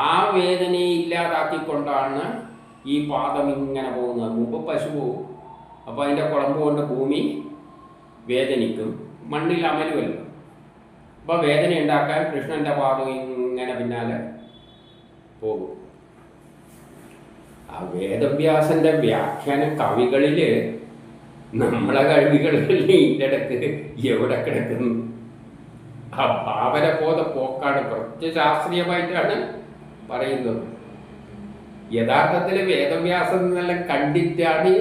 ആ വേദനയെ ഇല്ലാതാക്കിക്കൊണ്ടാണ് ഈ പാദം ഇങ്ങനെ പോകുന്നത്. മുമ്പ് പശു പോവും, അപ്പോൾ അതിൻ്റെ കുളമ്പ് കൊണ്ട് ഭൂമി വേദനിക്കും, മണ്ണിൽ അമരുമല്ലോ. അപ്പോൾ വേദന ഉണ്ടാക്കാൻ കൃഷ്ണൻ്റെ പാദം ഇങ്ങനെ പിന്നാലെ പോകും. ആ വേദവ്യാസന്റെ വ്യാഖ്യാന കവികളിൽ നമ്മളെ കഴിവുകളിൽ ഇതിൻ്റെ ഇടക്ക് എവിടെ കിടക്കുന്നു? ആ ഭാവനബോധ പോക്കാണ്. കുറച്ച് ശാസ്ത്രീയമായിട്ടാണ് പറയുന്നത്. യഥാർത്ഥത്തിൽ വേദവ്യാസം എന്നെല്ലാം കണ്ടിട്ടാണ്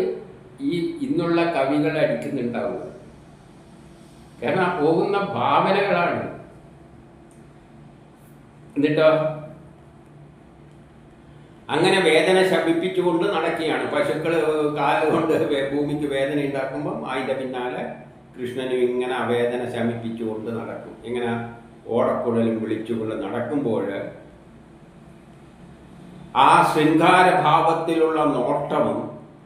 ഈ ഇന്നുള്ള കവികൾ അടിക്കുന്നുണ്ടാവുക. കാരണം ആ പോകുന്ന ഭാവനകളാണ്. എന്നിട്ടോ അങ്ങനെ വേദന ശമിപ്പിച്ചുകൊണ്ട് നടക്കുകയാണ്. പശുക്കൾ കാലുകൊണ്ട് ഭൂമിക്ക് വേദന ഉണ്ടാക്കുമ്പം അതിൻ്റെ പിന്നാലെ കൃഷ്ണനും ഇങ്ങനെ ആ വേദന ശമിപ്പിച്ചുകൊണ്ട് നടക്കും. ഇങ്ങനെ ഓടക്കുഴലും വിളിച്ചുകൊണ്ട് നടക്കുമ്പോൾ ആ ശൃംഗാരഭാവത്തിലുള്ള നോട്ടവും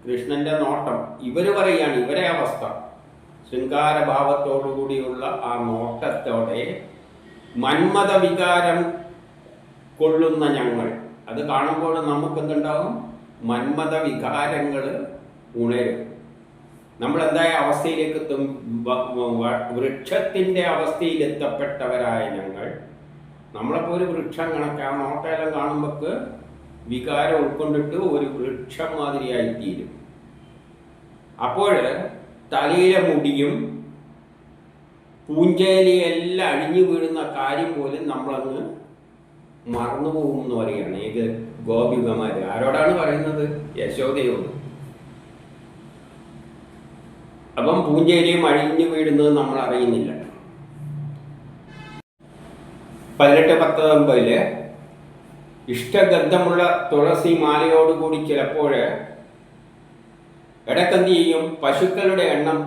കൃഷ്ണന്റെ നോട്ടം, ഇവർ പറയുകയാണ് ഇവരെ അവസ്ഥ, ശൃംഗാരഭാവത്തോടുകൂടിയുള്ള ആ നോട്ടത്തോടെ മന്മഥ വികാരം കൊള്ളുന്ന ഞങ്ങൾ, അത് കാണുമ്പോൾ നമുക്കെന്തുണ്ടാവും? മന്മഥ വികാരങ്ങൾ ഉണരും. നമ്മളെന്തായ അവസ്ഥയിലേക്ക് എത്തും? വൃക്ഷത്തിൻ്റെ അവസ്ഥയിലെത്തപ്പെട്ടവരായ ഞങ്ങൾ, നമ്മളപ്പോൾ ഒരു വൃക്ഷം കണക്ക് ആ നോട്ടെല്ലാം കാണുമ്പോൾ വികാരം ഉൾക്കൊണ്ടിട്ട് ഒരു വൃക്ഷം മാതിരിയായിത്തീരും. അപ്പോൾ തലയിലെ മുടിയും പൂഞ്ചേലിയെല്ലാം അഴിഞ്ഞു വീഴുന്ന കാര്യം പോലും നമ്മളങ്ങ് മറന്നുപോകും എന്ന് പറയുകയാണ്. ഏത് ഗോപികമാര് ആരോടാണ് പറയുന്നത്? യശോദയോട്. അപ്പം പൂഞ്ചേരിയും അഴിഞ്ഞു വീഴുന്നത് നമ്മൾ അറിയുന്നില്ല. 18-19 ഇഷ്ടഗന്ധമുള്ള തുളസി മാലയോടുകൂടി ചിലപ്പോൾ ഇടക്കെന്ത് ചെയ്യും? പശുക്കളുടെ എണ്ണം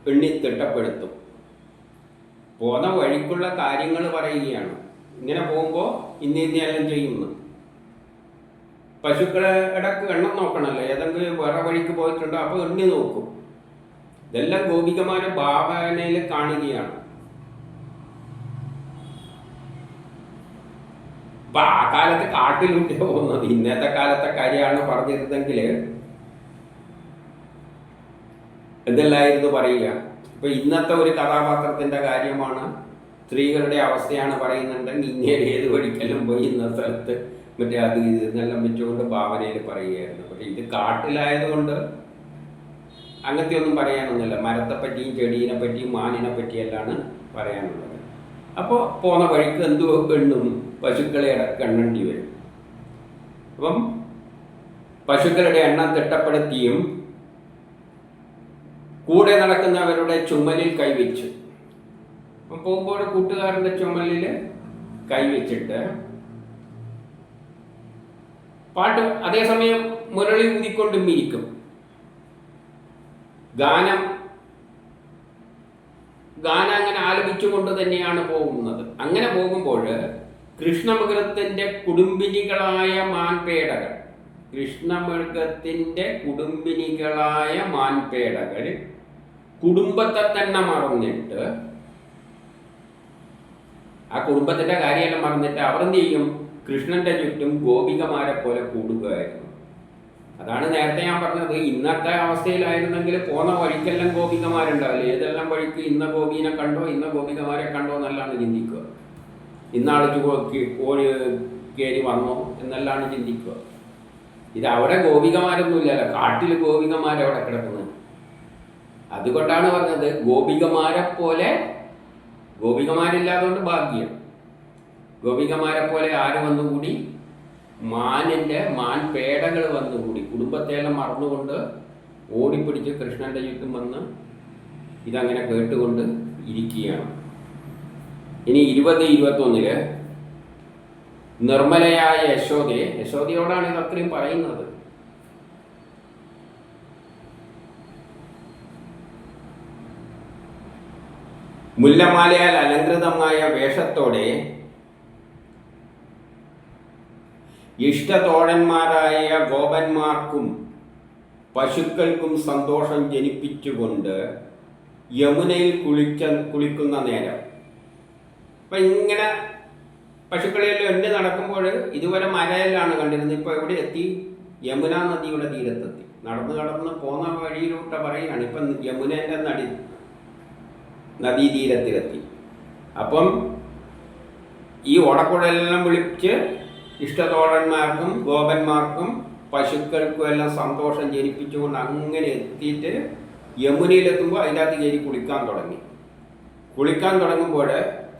എണ്ണി തിട്ടപ്പെടുത്തും. പോന്ന വഴിക്കുള്ള കാര്യങ്ങൾ പറയുകയാണ്. ഇങ്ങനെ പോകുമ്പോൾ ഇന്നെല്ലാം ചെയ്യുന്നു. പശുക്കളെ ഇടക്ക് എണ്ണം നോക്കണമല്ലോ, ഏതെങ്കിലും വേറെ വഴിക്ക് പോയിട്ടുണ്ടോ, അപ്പോൾ എണ്ണി നോക്കും. ഇതെല്ലാം ഗോപികമാരുടെ ഭാവനയിൽ കാണുകയാണ്. അപ്പൊ ആ കാലത്ത് കാട്ടിലൂടെ പോകുന്നത്, ഇന്നത്തെ കാലത്തെ കാര്യമാണ് പറഞ്ഞിരുന്നെങ്കിൽ എന്തെല്ലായിരുന്നു പറയുക. ഇപ്പൊ ഇന്നത്തെ ഒരു കഥാപാത്രത്തിന്റെ കാര്യമാണ്, സ്ത്രീകളുടെ അവസ്ഥയാണ് പറയുന്നുണ്ടെങ്കിൽ ഇങ്ങനെ ഏത് വഴിക്കെല്ലാം പോയി ഇന്ന സ്ഥലത്ത് മറ്റേ അത് ഇതെന്നെല്ലാം വെച്ചുകൊണ്ട് ഭാവനയിൽ പറയുകയായിരുന്നു. പക്ഷെ ഇത് കാട്ടിലായതുകൊണ്ട് അങ്ങനത്തെ ഒന്നും പറയാനൊന്നുമില്ല. മരത്തെപ്പറ്റിയും ചെടീനെ പറ്റിയും മാനിനെ പറ്റിയെല്ലാണ് പറയാനുള്ളത്. അപ്പോൾ പോന്ന വഴിക്ക് എന്തോ എണ്ണും, പശുക്കളെ എണ്ണേണ്ടി വരും. അപ്പം പശുക്കളുടെ എണ്ണം തിട്ടപ്പെടുത്തിയും കൂടെ നടക്കുന്നവരുടെ ചുമലിൽ കൈവച്ചു. അപ്പം പോകുമ്പോൾ കൂട്ടുകാരൻ്റെ ചുമലിൽ കൈവച്ചിട്ട് പാട്ട് അതേസമയം മുരളി ഊതിക്കൊണ്ടും ഇരിക്കും. ഗാനം അങ്ങനെ ആലപിച്ചുകൊണ്ട് തന്നെയാണ് പോകുന്നത്. അങ്ങനെ പോകുമ്പോൾ കൃഷ്ണമൃഗത്തിൻ്റെ കുടുംബിനികളായ മാൻപേടകൾ, കുടുംബത്തെ തന്നെ മറന്നിട്ട്, ആ കുടുംബത്തിന്റെ കാര്യമെല്ലാം മറന്നിട്ട് അവർ എന്ത് ചെയ്യും? കൃഷ്ണന്റെ ചുറ്റും ഗോപികമാരെ പോലെ കൂടുകയായിരുന്നു. അതാണ് നേരത്തെ ഞാൻ പറഞ്ഞത്. ഇന്നത്തെ അവസ്ഥയിലായിരുന്നെങ്കിൽ പോന്ന വഴിക്കെല്ലാം ഗോപികമാരുണ്ടാവില്ല. ഏതെല്ലാം വഴിക്ക് ഇന്ന ഗോപീനെ കണ്ടോ, ഇന്ന ഗോപികമാരെ കണ്ടോ എന്നെല്ലാണ് ചിന്തിക്കുക. ഇന്നാള് ഓടി കയറി വന്നോ എന്നെല്ലാണ് ചിന്തിക്കുക. ഇത് അവിടെ ഗോപികമാരൊന്നുമില്ലല്ലോ, കാട്ടിൽ ഗോപികമാരവിടെ കിടക്കുന്നത്. അതുകൊണ്ടാണ് പറഞ്ഞത് ഗോപികമാരെ പോലെ. ഗോപികമാരില്ലാതുകൊണ്ട് ഭാഗ്യം. ഗോപികമാരെ പോലെ ആര് വന്നുകൂടി? മാൻപേടകൾ വന്നുകൂടി. കുടുംബത്തെല്ലാം മറന്നുകൊണ്ട് ഓടിപ്പിടിച്ച് കൃഷ്ണന്റെ ചുറ്റും വന്ന് ഇതങ്ങനെ കേട്ടുകൊണ്ട് ഇരിക്കുകയാണ്. ഇനി 20-21 നിർമ്മലയായ യശോദയോടാണ് ഇത് അത്രയും പറയുന്നത്. മുല്ലമാലയാൽ അലങ്കൃതമായ വേഷത്തോടെ ഇഷ്ടതോഴന്മാരായ ഗോപന്മാർക്കും പശുക്കൾക്കും സന്തോഷം ജനിപ്പിച്ചുകൊണ്ട് യമുനയിൽ കുളിക്കുന്ന നേരം. അപ്പം ഇങ്ങനെ പശുക്കളെല്ലാം എണ്ണി നടക്കുമ്പോൾ ഇതുവരെ മലയിലാണ് കണ്ടിരുന്നത്. ഇപ്പോൾ എവിടെ എത്തി? യമുന നദിയുടെ തീരത്തെത്തി. നടന്ന് പോന്ന വഴിയിലൂടെ പറയുകയാണ്. ഇപ്പം യമുനേൻ്റെ നദീതീരത്തിലെത്തി. അപ്പം ഈ ഓടക്കുഴലെല്ലാം വിളിച്ച് ഇഷ്ടതോഴന്മാർക്കും ഗോപന്മാർക്കും പശുക്കൾക്കും എല്ലാം സന്തോഷം ജനിപ്പിച്ചുകൊണ്ട് അങ്ങനെ എത്തിയിട്ട് യമുനയിലെത്തുമ്പോൾ അതിൻ്റെ അകത്ത് കയറി കുളിക്കാൻ തുടങ്ങുമ്പോൾ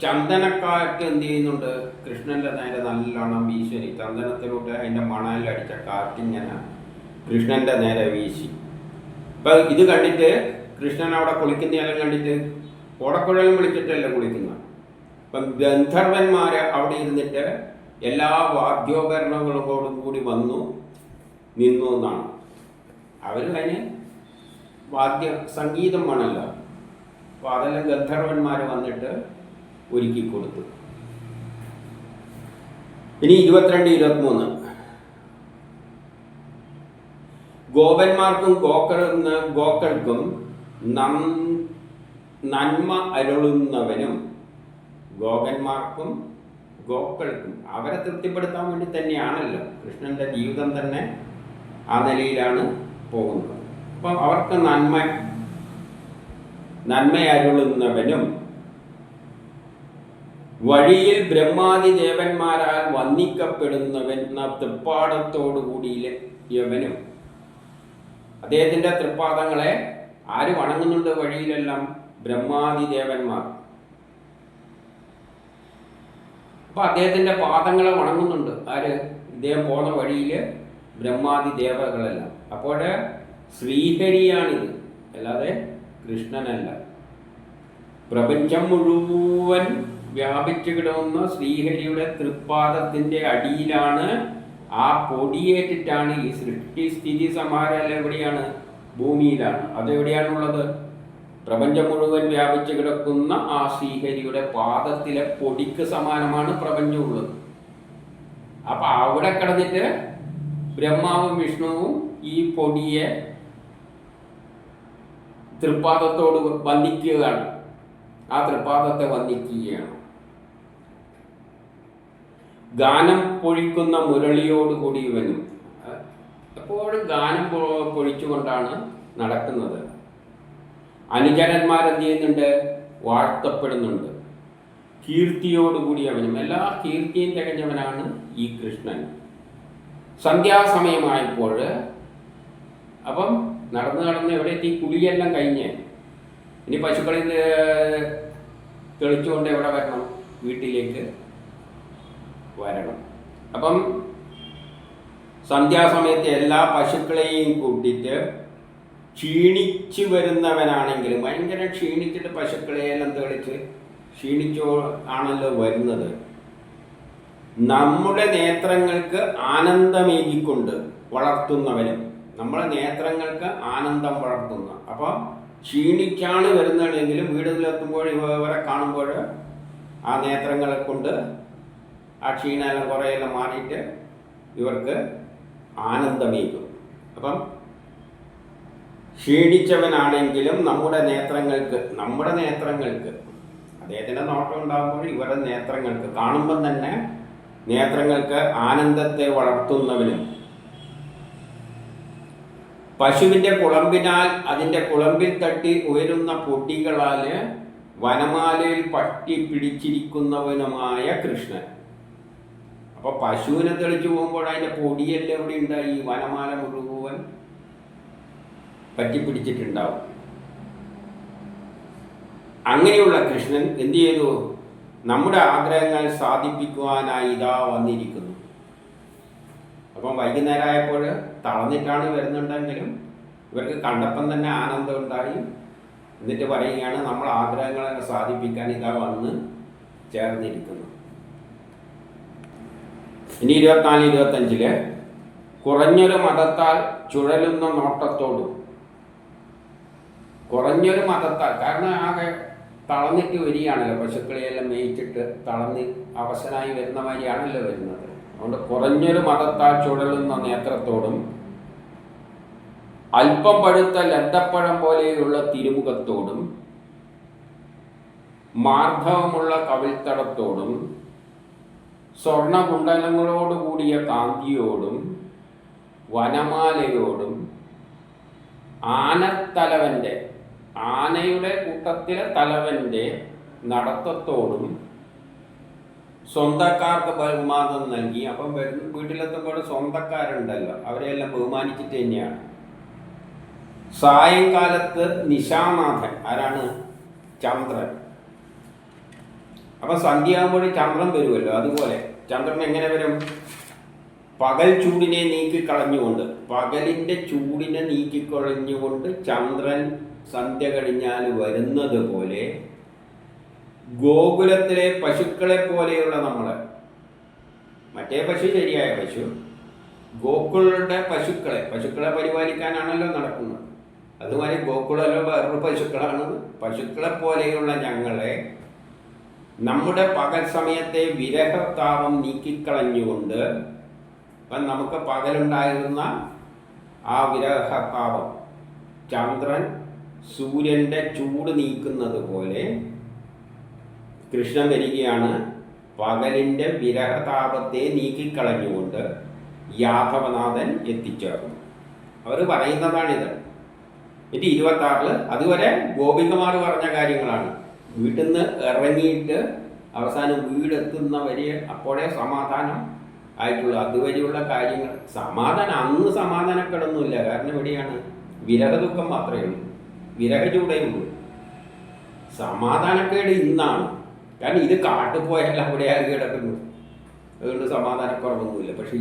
ചന്ദനക്കാറ്റ് എന്ത് ചെയ്യുന്നുണ്ട്? കൃഷ്ണൻ്റെ നേരെ നല്ലോണം വീശി, ചന്ദനത്തിലൂടെ അതിൻ്റെ മണലിലടിച്ച കാറ്റിങ്ങനെ കൃഷ്ണൻ്റെ നേരെ വീശി. അപ്പം ഇത് കണ്ടിട്ട് കൃഷ്ണൻ അവിടെ കുളിക്കുന്നതെല്ലാം കണ്ടിട്ട് ഓടക്കുഴലും വിളിച്ചിട്ടല്ല കുളിക്കുന്നത്. അപ്പം ഗന്ധർവന്മാർ അവിടെ ഇരുന്നിട്ട് എല്ലാ വാദ്യോപകരണങ്ങളോടും കൂടി നിന്നു എന്നാണ്. അവരും അതിന് സംഗീതം വേണമല്ലോ. അപ്പോൾ അതെല്ലാം ഗന്ധർവന്മാർ വന്നിട്ട് ഒരുക്കി കൊടുത്തു. ഇനി 22-23 ഗോപന്മാർക്കും ഗോക്കൾക്കും നന്മ അരുളുന്നവനും, ഗോപന്മാർക്കും ഗോക്കൾക്കും അവരെ തൃപ്തിപ്പെടുത്താൻ വേണ്ടി തന്നെയാണല്ലോ കൃഷ്ണൻ്റെ ജീവിതം തന്നെ ആ നിലയിലാണ് പോകുന്നത്. അപ്പം അവർക്ക് നന്മയരുളുന്നവനും വഴിയിൽ ബ്രഹ്മാദി ദേവന്മാരാൽ വന്ദിക്കപ്പെടുന്നവൻ തൃപ്പാദത്തോടു കൂടിയവനും. അദ്ദേഹത്തിൻ്റെ തൃപ്പാദങ്ങളെ ആര് വണങ്ങുന്നുണ്ട്? വഴിയിലെല്ലാം ബ്രഹ്മാദി ദേവന്മാർ. അപ്പം അദ്ദേഹത്തിൻ്റെ പാദങ്ങളെ വണങ്ങുന്നുണ്ട് ആര്? ഇദ്ദേഹം പോകുന്ന വഴിയിൽ ബ്രഹ്മാദി ദേവകളെല്ലാം. അപ്പോൾ ശ്രീഹരിയാണിത്, അല്ലാതെ കൃഷ്ണനല്ല. പ്രപഞ്ചം മുഴുവൻ വ്യാപിച്ചു കിടന്ന ശ്രീഹരിയുടെ തൃപ്പാദത്തിൻ്റെ അടിയിലാണ്, ആ പൊടിയേറ്റിട്ടാണ് ഈ സൃഷ്ടി സ്ഥിതി സംഹാരം എവിടെയാണ്? ഭൂമിയിലാണ്. അതെവിടെയാണുള്ളത്? പ്രപഞ്ചം മുഴുവൻ വ്യാപിച്ചു കിടക്കുന്ന ആ ശ്രീഹരിയുടെ പാദത്തിലെ പൊടിക്ക് സമാനമാണ് പ്രപഞ്ചമുള്ളത്. അപ്പം അവിടെ കിടന്നിട്ട് ബ്രഹ്മാവും വിഷ്ണുവും ഈ പൊടിയെ തൃപ്പാദത്തോട് വന്ദിക്കുകയാണ്. ആ തൃപ്പാദത്തെ വന്ദിക്കുകയാണ്. ഗാനം പൊഴിക്കുന്ന മുരളിയോടുകൂടി ഇവനും എപ്പോഴും ഗാനം പൊഴിച്ചുകൊണ്ടാണ് നടക്കുന്നത്. അനുചരന്മാരെന്ത് ചെയ്യുന്നുണ്ട്? വാഴ്ത്തപ്പെടുന്നുണ്ട്. കീർത്തിയോടുകൂടി അവനും, എല്ലാ കീർത്തിയും തികഞ്ഞവനാണ് ഈ കൃഷ്ണൻ. സന്ധ്യാസമയമായപ്പോൾ അപ്പം നടന്ന് എവിടെ എത്തി? കുളിയെല്ലാം കഴിഞ്ഞ് ഇനി പശുക്കളിൽ തെളിച്ചുകൊണ്ട് എവിടെ വരണം? വീട്ടിലേക്ക് വരണം. അപ്പം സന്ധ്യാസമയത്ത് എല്ലാ പശുക്കളെയും കൂട്ടിയിട്ട് ക്ഷീണിച്ച് വരുന്നവനാണെങ്കിലും, ഭയങ്കര ക്ഷീണിച്ചിട്ട് പശുക്കളെയെല്ലാം തെളിച്ച് ക്ഷീണിച്ചോ ആണല്ലോ വരുന്നത്. നമ്മുടെ നേത്രങ്ങൾക്ക് ആനന്ദമേകിക്കൊണ്ട് വളർത്തുന്നവനും, നമ്മളെ നേത്രങ്ങൾക്ക് ആനന്ദം വളർത്തുന്ന. അപ്പോൾ ക്ഷീണിച്ചാണ് വരുന്നതെങ്കിലും വീട്ടിലെത്തുമ്പോൾ ഇവരെ കാണുമ്പോൾ ആ നേത്രങ്ങളെ കൊണ്ട് ആ ക്ഷീണമെല്ലാം കുറേയെല്ലാം മാറിയിട്ട് ഇവർക്ക് ആനന്ദമേകും. അപ്പം ക്ഷീണിച്ചവനാണെങ്കിലും നമ്മുടെ നേത്രങ്ങൾക്ക് അദ്ദേഹത്തിൻ്റെ നോട്ടം ഉണ്ടാകുമ്പോൾ ഇവരുടെ നേത്രങ്ങൾക്ക് കാണുമ്പം തന്നെ നേത്രങ്ങൾക്ക് ആനന്ദത്തെ വളർത്തുന്നവനും, പശുവിൻ്റെ കുളമ്പിനാൽ അതിൻ്റെ കുളമ്പിൽ തട്ടി ഉയരുന്ന പൊടികളാൽ വനമാലയിൽ പറ്റി പിടിച്ചിരിക്കുന്നവനുമായ കൃഷ്ണൻ. അപ്പോൾ പശുവിനെ തെളിച്ചു പോകുമ്പോൾ അതിൻ്റെ പൊടിയെല്ലാം എവിടെ ഉണ്ടായി? ഈ വനമാല മുഴുവൻ പറ്റിപ്പിടിച്ചിട്ടുണ്ടാവും. അങ്ങനെയുള്ള കൃഷ്ണൻ എന്തു ചെയ്തു? നമ്മുടെ ആഗ്രഹങ്ങൾ സാധിപ്പിക്കുവാനായി ഇതാ വന്നിരിക്കുന്നു. അപ്പം വൈകുന്നേരമായപ്പോൾ തളർന്നിട്ടാണ് വരുന്നുണ്ടെങ്കിലും ഇവർക്ക് കണ്ടപ്പം തന്നെ ആനന്ദം ഉണ്ടായി. എന്നിട്ട് പറയുകയാണ്, നമ്മൾ ആഗ്രഹങ്ങളെ സാധിപ്പിക്കാൻ ഇതാ വന്ന് ചേർന്നിരിക്കുന്നു. ഇനി 24-25 കുറഞ്ഞൊരു മതത്താൽ ചുഴലുന്ന നോട്ടത്തോടും. കുറഞ്ഞൊരു മതത്താൽ, കാരണം ആകെ തളർന്നിട്ട് വരികയാണല്ലോ, പശുക്കളെയെല്ലാം മേയിച്ചിട്ട് തളർന്ന് അവശനായി വരുന്ന മാതിരിയാണല്ലോ വരുന്നത്. അതുകൊണ്ട് കുറഞ്ഞൊരു മതത്താൽ ചുഴലുന്ന നേത്രത്തോടും അല്പം പഴുത്ത ലന്തപ്പഴം പോലെയുള്ള തിരുമുഖത്തോടും മാർദ്ദവമുള്ള കവിൾത്തടത്തോടും സ്വർണകുണ്ടലങ്ങളോടുകൂടിയ കാന്തിയോടും വനമാലയോടും ആനയുടെ കൂട്ടത്തിലെ തലവൻ്റെ നടത്തത്തോടും സ്വന്തക്കാർക്ക് ബഹുമാനം നൽകി. അപ്പം വീട്ടിലെത്തുമ്പോൾ സ്വന്തക്കാരുണ്ടല്ലോ, അവരെയെല്ലാം ബഹുമാനിച്ചിട്ട് തന്നെയാണ്. സായങ്കാലത്ത് നിശാനാഥൻ ആരാണ്? ചന്ദ്രൻ. അപ്പം സന്ധ്യയാകുമ്പോൾ ചന്ദ്രൻ വരുമല്ലോ, അതുപോലെ ചന്ദ്രൻ എങ്ങനെ വരും? പകൽ ചൂടിനെ നീക്കിക്കളഞ്ഞുകൊണ്ട്, പകലിൻ്റെ ചൂടിനെ നീക്കിക്കളഞ്ഞുകൊണ്ട് ചന്ദ്രൻ സന്ധ്യ കഴിഞ്ഞാൽ വരുന്നത് പോലെ ഗോകുലത്തിലെ പശുക്കളെ പോലെയുള്ള നമ്മൾ, മറ്റേ പശു ശരിയായ പശു, ഗോകുലയുടെ പശുക്കളെ പരിപാലിക്കാനാണല്ലോ നടക്കുന്നത്. അതുമാതിരി ഗോകുലമല്ലോ വേറൊരു പശുക്കളാണ്. പശുക്കളെ പോലെയുള്ള ഞങ്ങളെ നമ്മുടെ പകൽ സമയത്തെ വിരഹതാപം നീക്കിക്കളഞ്ഞുകൊണ്ട്, അപ്പം നമുക്ക് പകലുണ്ടായിരുന്ന ആ വിരഹതാപം ചന്ദ്രൻ സൂര്യൻ്റെ ചൂട് നീക്കുന്നത് പോലെ കൃഷ്ണൻ വരികയാണ്. പകലിൻ്റെ വിരഹതാപത്തെ നീക്കിക്കളഞ്ഞുകൊണ്ട് യാദവനാഥൻ എത്തിച്ചേർന്നു. അവർ പറയുന്നതാണിത്. എന്നിട്ട് 26 അതുവരെ ഗോപികമാർ പറഞ്ഞ കാര്യങ്ങളാണ്. വീട്ടിൽ നിന്ന് ഇറങ്ങിയിട്ട് അവസാനം വീടെത്തുന്ന വരെ അപ്പോഴേ സമാധാനം ആയിട്ടുള്ളൂ. അതുവരെയുള്ള കാര്യങ്ങൾ അന്ന് സമാധാനക്കേടൊന്നുമില്ല. കാരണം എവിടെയാണ്? വിരഹദുഃഖം മാത്രമേ ഉള്ളൂ, വിരഹചൂടേ ഉള്ളൂ. സമാധാനക്കേട് ഇന്നാണ്. കാരണം ഇത് കാട്ടുപോയാൽ അവിടെ ആര് കിടക്കുന്നു, അതുകൊണ്ട് സമാധാനക്കുറവൊന്നുമില്ല. പക്ഷെ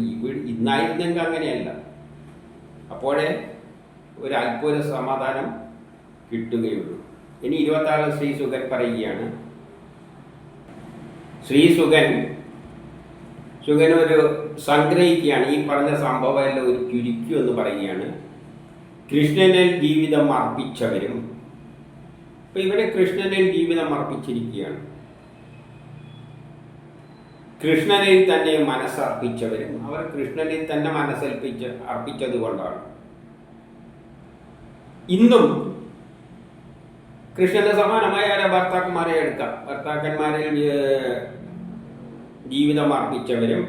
ഇന്നായിരുന്നെങ്കിൽ അങ്ങനെയല്ല. അപ്പോഴേ ഒരല്പൊരു സമാധാനം കിട്ടുകയുള്ളൂ. ഇനി 26 ശ്രീസുഖൻ പറയുകയാണ്. സുഖൻ ഒരു സംഗ്രഹിക്കുകയാണ്. ഈ പറഞ്ഞ സംഭവമെല്ലാം ഒരു ചുരുക്കി എന്ന് പറയുകയാണ്. കൃഷ്ണനിൽ ജീവിതം അർപ്പിച്ചവരും, ഇപ്പം ഇവരെ കൃഷ്ണനിൽ ജീവിതം അർപ്പിച്ചിരിക്കുകയാണ്. കൃഷ്ണനിൽ തന്നെ മനസ്സർപ്പിച്ചവരും, അവർ കൃഷ്ണനിൽ തന്നെ അർപ്പിച്ചത് കൊണ്ടാണ് ഇന്നും കൃഷ്ണന് സമാനമായ ഭർത്താക്കന്മാരെ എടുക്കാം. ഭർത്താക്കന്മാരിൽ ജീവിതം അർപ്പിച്ചവരും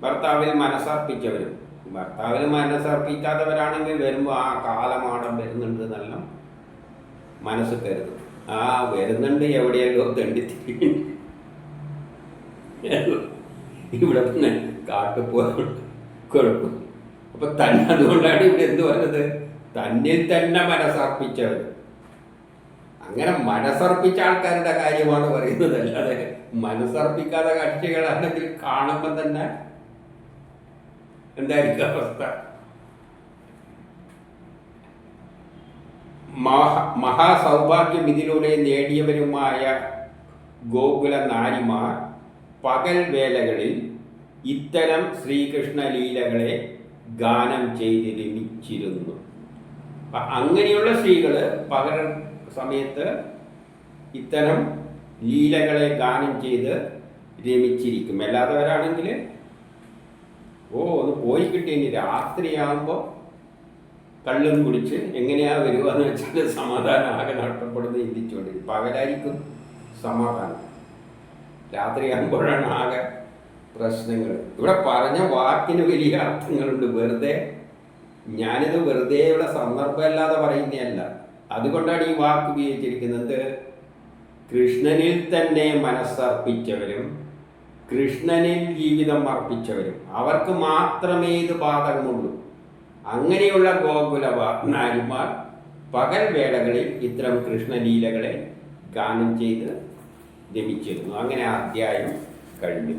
ഭർത്താവിൽ മനസ്സർപ്പിച്ചവരും. ഭർത്താവിൽ മനസ്സർപ്പിക്കാത്തവരാണെങ്കിൽ വരുമ്പോൾ ആ കാലമാടം വരുന്നുണ്ട് എന്നെല്ലാം മനസ്സ് കരുതും. വരുന്നുണ്ട്, എവിടെയല്ലോ തെണ്ടിത്തിരി ഇവിടെ പിന്നെ കാട്ടുപോയി കുഴപ്പം. അപ്പൊ തന്നെ അതുകൊണ്ടാണ് ഇവിടെ എന്ത് പറഞ്ഞത്? തന്നിൽ തന്നെ മനസ്സർപ്പിച്ചവർ. അങ്ങനെ മനസ്സർപ്പിച്ച ആൾക്കാരുടെ കാര്യമാണ് പറയുന്നത്, അല്ലാതെ മനസ്സർപ്പിക്കാത്ത കക്ഷികളാണെങ്കിൽ കാണുമ്പോൾ തന്നെ എന്തായിരിക്കും അവസ്ഥ? മഹാസൗഭാഗ്യം ഇതിലൂടെ നേടിയവരുമായ ഗോകുല നാരിമാർ പകൽ വേളകളിൽ ഇത്തരം ശ്രീകൃഷ്ണ ലീലകളെ ഗാനം ചെയ്ത് രമിച്ചിരുന്നു. അങ്ങനെയുള്ള സ്ത്രീകൾ പകൽ സമയത്ത് ഇത്തരം ലീലകളെ ഗാനം ചെയ്ത് രമിച്ചിരിക്കും. അല്ലാത്തവരാണെങ്കിൽ ഒന്ന് പോയി കിട്ടിയെങ്കിൽ രാത്രിയാകുമ്പോൾ കള്ളും കുടിച്ച് എങ്ങനെയാ വരിക എന്ന് വെച്ചാൽ സമാധാനം ആകെ നഷ്ടപ്പെടുന്നത് ചിന്തിച്ചുകൊണ്ടിരിക്കും. പകലായിരിക്കും സമാധാനം, രാത്രിയാകുമ്പോഴാണ് ആകെ പ്രശ്നങ്ങൾ. ഇവിടെ പറഞ്ഞ വാക്കിന് വലിയ അർത്ഥങ്ങളുണ്ട്. ഞാനിത് വെറുതെ ഇവിടെ സന്ദർഭമല്ലാതെ പറയുന്നതല്ല. അതുകൊണ്ടാണ് ഈ വാക്ക് ഉപയോഗിച്ചിരിക്കുന്നത്. കൃഷ്ണനിൽ തന്നെ മനസ്സർപ്പിച്ചവരും കൃഷ്ണനിൽ ജീവിതം അർപ്പിച്ചവരും അവർക്ക് മാത്രമേ ഇത് ബാധകമുള്ളൂ. അങ്ങനെയുള്ള ഗോകുല നാരിമാർ പകൽ വേളകളിൽ ഇത്തരം കൃഷ്ണലീലകളെ ഗാനം ചെയ്ത് രമിച്ചിരുന്നു. അങ്ങനെ അധ്യായം കഴിഞ്ഞു.